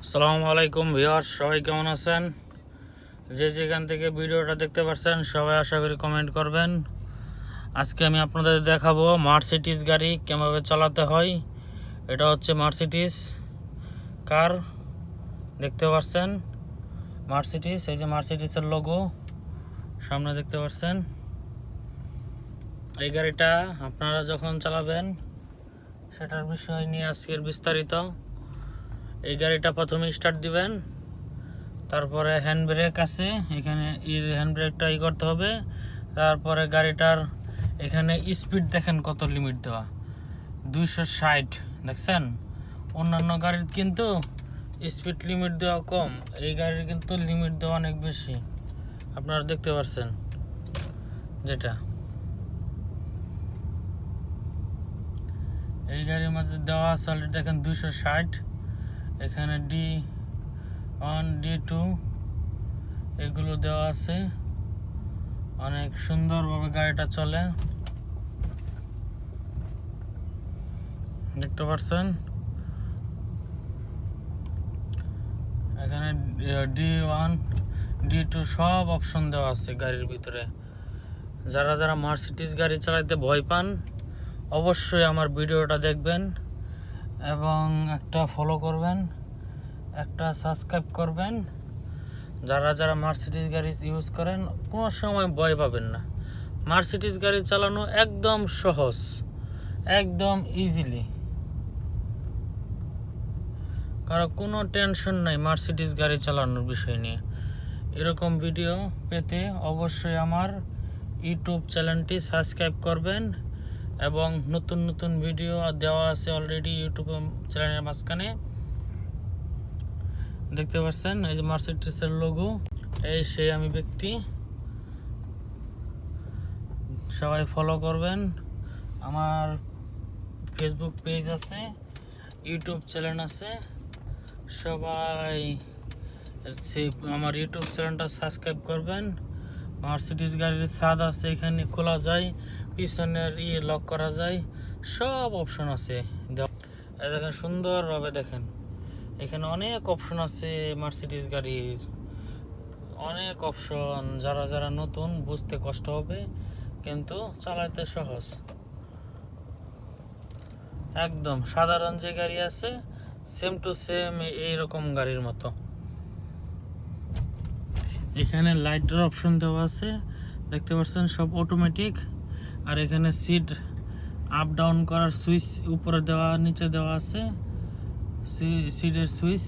আসসালামু আলাইকুম ভিউয়ার্স, সবাই কেমন আছেন? যে যেখান থেকে ভিডিওটা দেখতে পাচ্ছেন সবাই আশা করি কমেন্ট করবেন। আজকে আমি আপনাদের দেখাবো মার্সিডিজ গাড়ি কীভাবে চালাতে হয়। এটা হচ্ছে মার্সিডিজ কার, দেখতে পাচ্ছেন মার্সিডিজ, এই যে মার্সিডিজের লোগো সামনে দেখতে পাচ্ছেন। এই গাড়িটা আপনারা যখন চালাবেন সেটার বিষয় নিয়ে আজকের বিস্তারিত। এই গাড়িটা প্রথমে স্টার্ট দিবেন, তারপরে হ্যান্ড ব্রেক আছে, এখানে হ্যান্ড ব্রেকটা করতে হবে। তারপরে গাড়িটার এখানে স্পিড দেখেন কত লিমিট দেওয়া, 260 দেখছেন। অন্যান্য গাড়ির কিন্তু স্পিড লিমিট দেওয়া কম, এই গাড়ির কিন্তু লিমিট দেওয়া অনেক বেশি, আপনারা দেখতে পাচ্ছেন। যেটা এই গাড়ির মধ্যে দেওয়া আছে অলরেডি দেখেন 260। এখানে D1 D2 এগুলো দেওয়া আছে, অনেক সুন্দরভাবে গাড়িটা চলে, দেখতে পাচ্ছেন। এখানে D1 D2 সব অপশন দেওয়া আছে গাড়ির ভিতরে। যারা যারা মার্সিডিজ গাড়ি চালাতে ভয় পান অবশ্যই আমার ভিডিওটা দেখবেন এবং একটা ফলো করবেন, একটা সাবস্ক্রাইব করবেন। যারা যারা মার্সিডিজ গাড়ি ইউজ করেন কোনো সময় ভয় পাবেন না। মার্সিডিজ গাড়ি চালানো একদম সহজ, একদম ইজিলি, কারণ কোনো টেনশন নাই মার্সিডিজ গাড়ি চালানোর বিষয় নিয়ে। এরকম ভিডিও পেতে অবশ্যই আমার ইউটিউব চ্যানেলটি সাবস্ক্রাইব করবেন এবং নতুন নতুন ভিডিও দেওয়া আছে অলরেডি ইউটিউব চ্যানেলের মাঝখানে, দেখতে পাচ্ছেন। এই যে মার্সিডিজের লোগো, এই সেই আমি ব্যক্তি। সবাই ফলো করবেন, আমার ফেসবুক পেজ আছে, ইউটিউব চ্যানেল আছে, সবাই আমার ইউটিউব চ্যানেলটা সাবস্ক্রাইব করবেন। মার্সিডিজ গাড়ির ছাদ আছে, এখানে খোলা যায়, পিছনের লক করা যায়, সব অপশন আছে। দেখেন সুন্দরভাবে দেখেন, এখানে অনেক অপশন আছে মার্সিডিজ গাড়ির, অনেক অপশন। যারা যারা নতুন বুঝতে কষ্ট হবে কিন্তু চালাতে সহজ, একদম সাধারণ যে গাড়ি আছে সেম টু সেম এইরকম গাড়ির মতো। এখানে লাইটের অপশন দেওয়া আছে, দেখতে পাচ্ছেন, সব অটোমেটিক। আর এখানে সিট আপ ডাউন করার সুইচ উপরে দেওয়া, নিচে দেওয়া আছে সিটের সুইচ।